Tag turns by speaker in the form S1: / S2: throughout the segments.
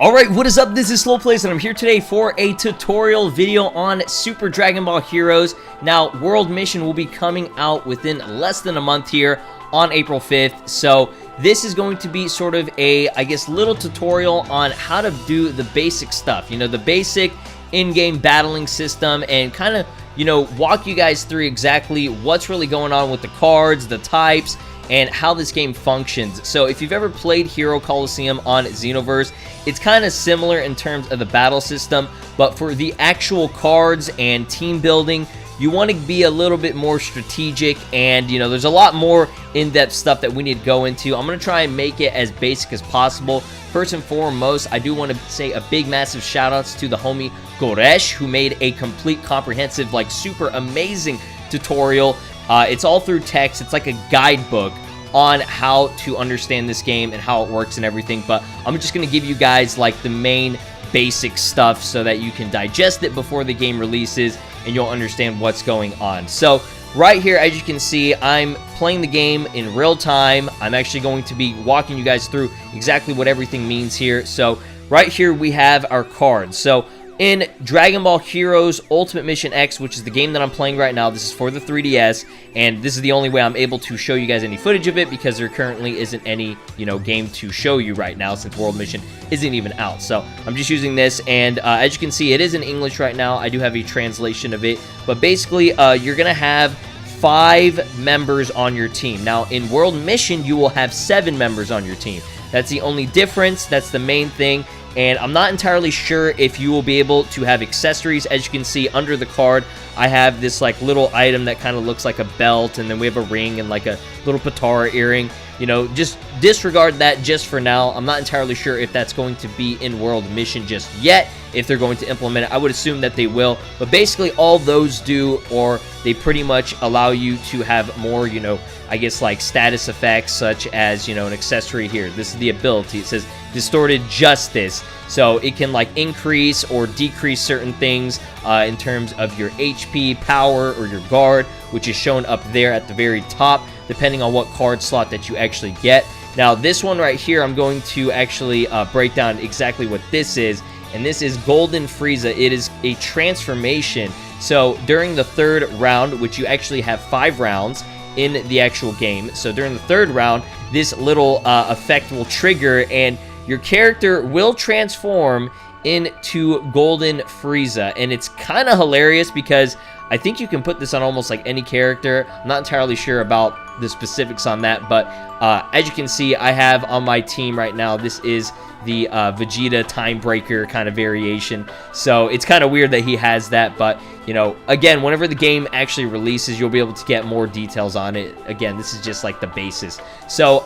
S1: Alright, what is up? This is Slowplays, and I'm here today for a tutorial video on Super Dragon Ball Heroes. Now, World Mission will be coming out within less than a month here on April 5th, so this is going to be sort of a, I guess, little tutorial on how to do the basic stuff, you know, the basic in-game battling system, and kind of, you know, walk you guys through exactly what's really going on with the cards, the types, and how this game functions. So if you've ever played Hero Coliseum on Xenoverse, it's kind of similar in terms of the battle system, but for the actual cards and team building, you want to be a little bit more strategic, and you know, there's a lot more in-depth stuff that we need to go into. I'm going to try and make it as basic as possible. First and foremost, I do want to say a big massive shout outs to the homie Goresh, who made a complete, comprehensive, like super amazing tutorial. It's all through text. It's like a guidebook on how to understand this game and how it works and everything, but I'm just going to give you guys like the main basic stuff so that you can digest it before the game releases and you'll understand what's going on. So right here, as you can see, I'm playing the game in real time. I'm actually going to be walking you guys through exactly what everything means here. So right here we have our cards. So in Dragon Ball Heroes Ultimate Mission X, which is the game that I'm playing right now, this is for the 3DS, and this is the only way I'm able to show you guys any footage of it because there currently isn't any, you know, game to show you right now since World Mission isn't even out. So I'm just using this, and as you can see, it is in English right now. I do have a translation of it, but basically, you're gonna have 5 members on your team. Now, in World Mission, you will have 7 members on your team. That's the only difference. That's the main thing. And I'm not entirely sure if you will be able to have accessories. As you can see under the card, I have this like little item that kind of looks like a belt, and then we have a ring and like a little Patara earring. You know, just disregard that just for now. I'm not entirely sure if that's going to be in World Mission just yet, if they're going to implement it. I would assume that they will, but basically all those do, or they pretty much allow you to have more, you know, I guess like status effects, such as, you know, an accessory here. This is the ability. It says Distorted Justice, so it can like increase or decrease certain things in terms of your HP, power, or your guard, which is shown up there at the very top, depending on what card slot that you actually get. Now, this one right here, I'm going to actually break down exactly what this is, and this is Golden Frieza. It is a transformation. So during the 3rd round, which you actually have 5 rounds in the actual game, so during the 3rd round, this little effect will trigger, and your character will transform into Golden Frieza. And it's kind of hilarious because I think you can put this on almost like any character. I'm not entirely sure about the specifics on that, but as you can see, I have on my team right now, this is the Vegeta Time Breaker kind of variation. So it's kind of weird that he has that, but you know, again, whenever the game actually releases, you'll be able to get more details on it. Again, this is just like the basis. So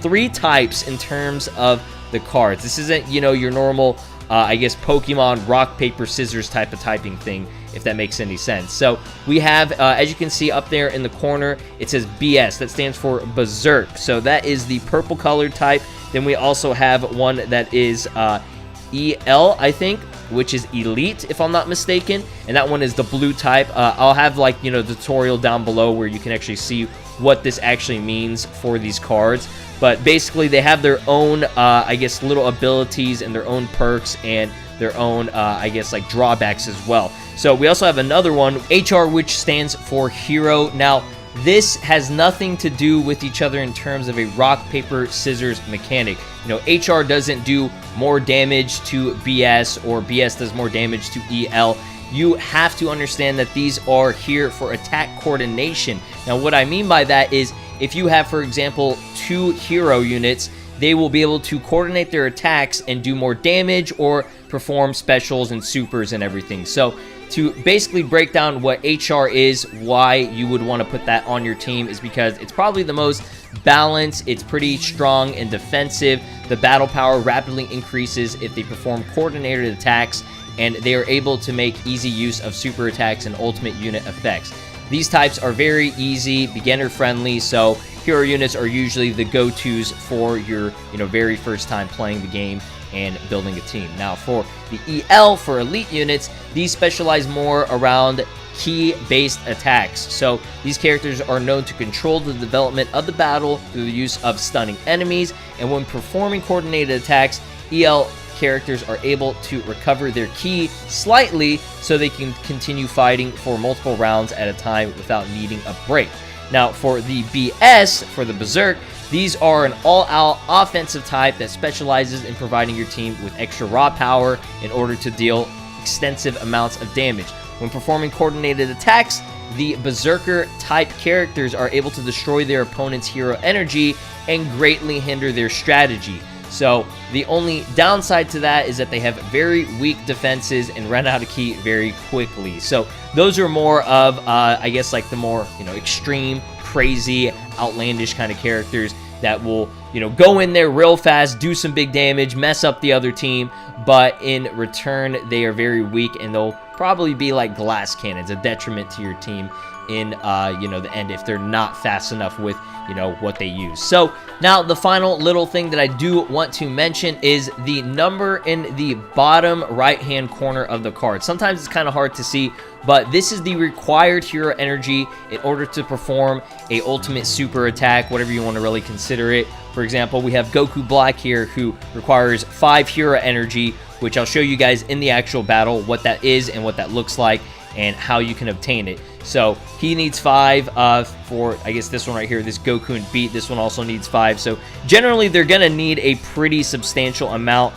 S1: 3 types in terms of the cards. This isn't, you know, your normal I guess Pokemon rock paper scissors type of typing thing, if that makes any sense. So we have, as you can see up there in the corner, it says BS. That stands for Berserk. So that is the purple colored type. Then we also have one that is EL, I think, which is Elite, if I'm not mistaken. And that one is the blue type. I'll have, like, you know, the tutorial down below where you can actually see what this actually means for these cards. But basically, they have their own, I guess, little abilities and their own perks and their own, I guess, like drawbacks as well. So we also have another one, HR, which stands for Hero. Now, this has nothing to do with each other in terms of a rock, paper, scissors mechanic. You know, HR doesn't do more damage to BS, or BS does more damage to EL. You have to understand that these are here for attack coordination. Now, what I mean by that is, if you have, for example, 2 hero units, they will be able to coordinate their attacks and do more damage or perform specials and supers and everything. So to basically break down what HR is, why you would want to put that on your team is because it's probably the most balanced. It's pretty strong and defensive. The battle power rapidly increases if they perform coordinated attacks, and they are able to make easy use of super attacks and ultimate unit effects. These types are very easy, beginner friendly, so hero units are usually the go-tos for your, you know, very first time playing the game and building a team. Now, for the EL, for elite units, these specialize more around key-based attacks. So these characters are known to control the development of the battle through the use of stunning enemies, and when performing coordinated attacks, EL characters are able to recover their ki slightly so they can continue fighting for multiple rounds at a time without needing a break. Now, for the BS, for the Berserk, these are an all-out offensive type that specializes in providing your team with extra raw power in order to deal extensive amounts of damage. When performing coordinated attacks, the Berserker type characters are able to destroy their opponent's hero energy and greatly hinder their strategy. So the only downside to that is that they have very weak defenses and run out of ki very quickly. So those are more of, I guess, like the more, extreme, crazy, outlandish kind of characters that will, go in there real fast, do some big damage, mess up the other team, but in return, they are very weak, and they'll probably be like glass cannons, a detriment to your team in, the end if they're not fast enough with, what they use. So now the final little thing that I do want to mention is the number in the bottom right-hand corner of the card. Sometimes it's kind of hard to see, but this is the required hero energy in order to perform a ultimate super attack, whatever you want to really consider it. For example, we have Goku Black here, who requires 5 hero energy, which I'll show you guys in the actual battle what that is and what that looks like and how you can obtain it. So he needs 5 for, I guess, this one right here, this Goku and Beat. This one also needs 5. So generally, they're going to need a pretty substantial amount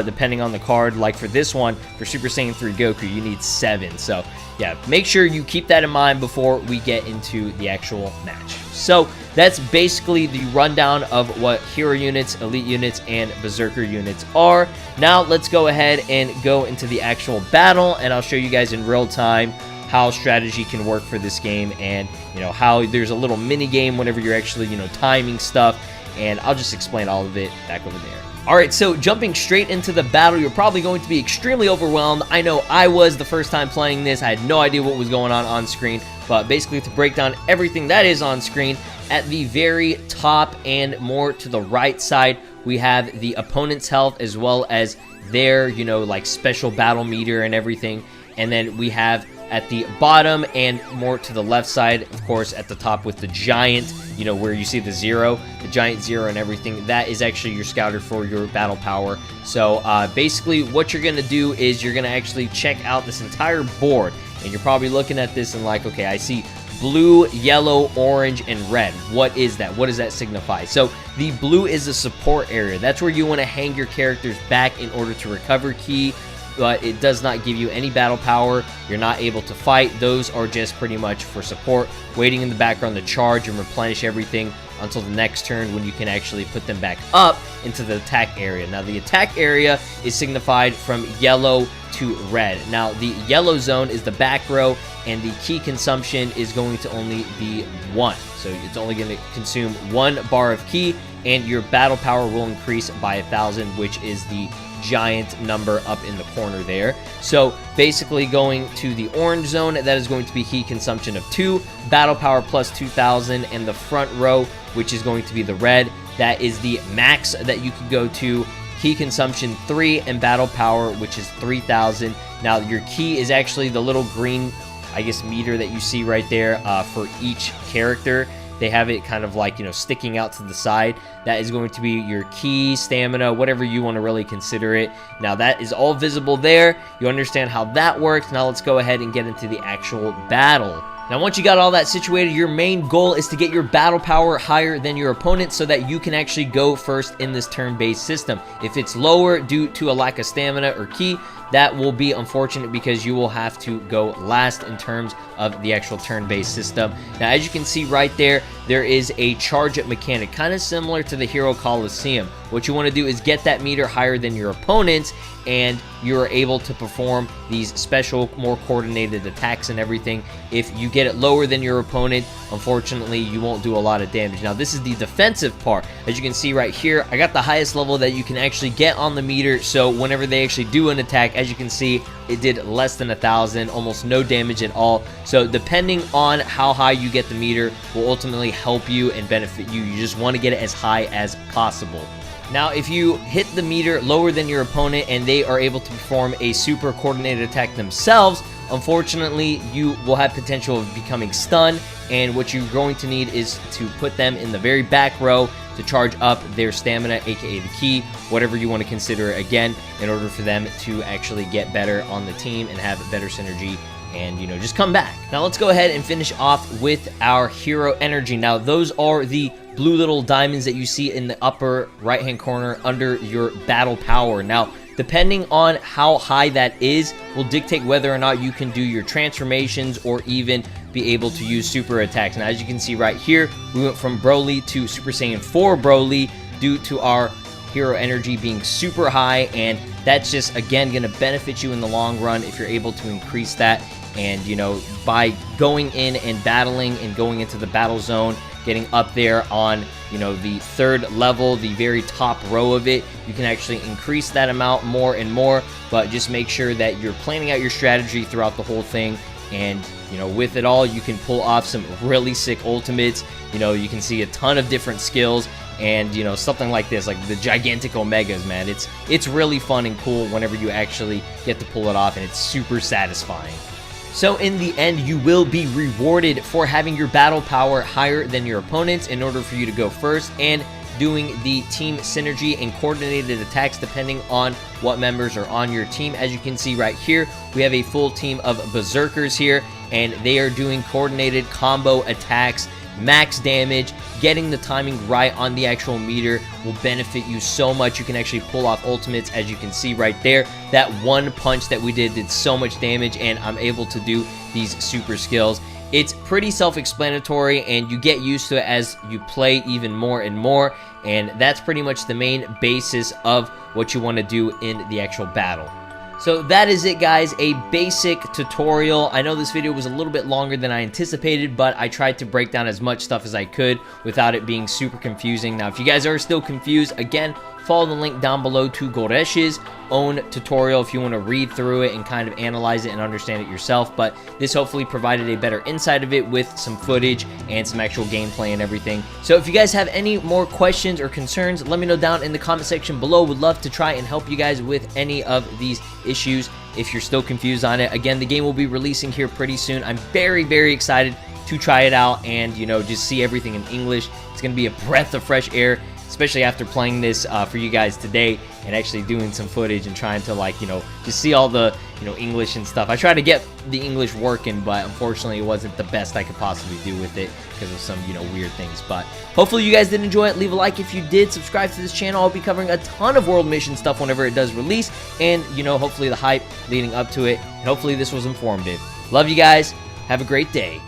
S1: depending on the card. Like for this one, for Super Saiyan 3 Goku, you need 7. So yeah, make sure you keep that in mind before we get into the actual match. So that's basically the rundown of what hero units, elite units, and berserker units are. Now let's go ahead and go into the actual battle, and I'll show you guys in real time how strategy can work for this game, and how there's a little mini game whenever you're actually timing stuff, and I'll just explain all of it back over there. Alright, so jumping straight into the battle, you're probably going to be extremely overwhelmed. I know I was the first time playing this. I had no idea what was going on screen, but basically to break down everything that is on screen, at the very top and more to the right side, we have the opponent's health as well as their, like special battle meter and everything. And then we have at the bottom and more to the left side, of course, at the top with the giant, where you see the giant zero and everything, that is actually your scouter for your battle power. So basically what you're going to do is you're going to actually check out this entire board, and you're probably looking at this and like, okay, I see blue, yellow, orange, and red. What is that? What does that signify? So the blue is the support area. That's where you want to hang your characters back in order to recover ki, but it does not give you any battle power. You're not able to fight. Those are just pretty much for support, waiting in the background to charge and replenish everything until the next turn when you can actually put them back up into the attack area. Now, the attack area is signified from yellow to red. Now, the yellow zone is the back row, and the ki consumption is going to only be 1. So it's only going to consume 1 bar of ki, and your battle power will increase by 1,000, which is the giant number up in the corner there. So basically going to the orange zone, that is going to be ki consumption of 2, battle power plus 2,000, and the front row, which is going to be the red, that is the max that you can go to, ki consumption 3, and battle power, which is 3,000. Now your ki is actually the little green, I guess, meter that you see right there for each character. They have it kind of like, sticking out to the side. That is going to be your ki, stamina, whatever you want to really consider it. Now, that is all visible there. You understand how that works. Now, let's go ahead and get into the actual battle. Now, once you got all that situated, your main goal is to get your battle power higher than your opponent so that you can actually go first in this turn-based system. If it's lower due to a lack of stamina or ki, that will be unfortunate because you will have to go last in terms of the actual turn-based system. Now, as you can see right there, there is a charge-up mechanic, kind of similar to the Hero Coliseum. What you want to do is get that meter higher than your opponent's, and you're able to perform these special, more coordinated attacks and everything. If you get it lower than your opponent, unfortunately, you won't do a lot of damage. Now, this is the defensive part. As you can see right here, I got the highest level that you can actually get on the meter, so whenever they actually do an attack, as you can see, it did less than 1,000, almost no damage at all. So depending on how high you get the meter will ultimately help you and benefit you. You just want to get it as high as possible. Now, if you hit the meter lower than your opponent and they are able to perform a super coordinated attack themselves, unfortunately, you will have potential of becoming stunned, and what you're going to need is to put them in the very back row to charge up their stamina, aka the ki, whatever you want to consider it again, in order for them to actually get better on the team and have better synergy and, you know, just come back. Now let's go ahead and finish off with our hero energy. Now those are the blue little diamonds that you see in the upper right hand corner under your battle power. Now depending on how high that is will dictate whether or not you can do your transformations or even be able to use super attacks. Now as you can see right here, we went from Broly to Super Saiyan 4 Broly due to our hero energy being super high, and that's just again going to benefit you in the long run if you're able to increase that. And, you know, by going in and battling and going into the battle zone, getting up there on, you know, the third level, the very top row of it, you can actually increase that amount more and more. But just make sure that you're planning out your strategy throughout the whole thing. And, you know, with it all, you can pull off some really sick ultimates. You know, you can see a ton of different skills. And, you know, something like this, like the gigantic omegas, man, it's really fun and cool whenever you actually get to pull it off, and it's super satisfying. So in the end, you will be rewarded for having your battle power higher than your opponents in order for you to go first, and doing the team synergy and coordinated attacks depending on what members are on your team. As you can see right here, we have a full team of berserkers here, and they are doing coordinated combo attacks, max damage. Getting the timing right on the actual meter will benefit you so much. You can actually pull off ultimates, as you can see right there. That one punch that we did so much damage, and I'm able to do these super skills. It's pretty self-explanatory, and you get used to it as you play even more and more, and that's pretty much the main basis of what you want to do in the actual battle. So that is it, guys, a basic tutorial. I know this video was a little bit longer than I anticipated, but I tried to break down as much stuff as I could without it being super confusing. Now, if you guys are still confused, again, follow the link down below to Goresh's own tutorial if you want to read through it and kind of analyze it and understand it yourself. But this hopefully provided a better insight of it with some footage and some actual gameplay and everything. So if you guys have any more questions or concerns, let me know down in the comment section below. Would love to try and help you guys with any of these issues if you're still confused on it. Again, the game will be releasing here pretty soon. I'm very, very excited to try it out and, you know, just see everything in English. It's going to be a breath of fresh air, especially after playing this for you guys today and actually doing some footage and trying to, like, you know, just see all the, you know, English and stuff. I tried to get the English working, but unfortunately it wasn't the best I could possibly do with it because of some, you know, weird things. But hopefully you guys did enjoy it. Leave a like if you did. Subscribe to this channel. I'll be covering a ton of world mission stuff whenever it does release, and, you know, hopefully the hype leading up to it, and hopefully this was informative. Love you guys. Have a great day.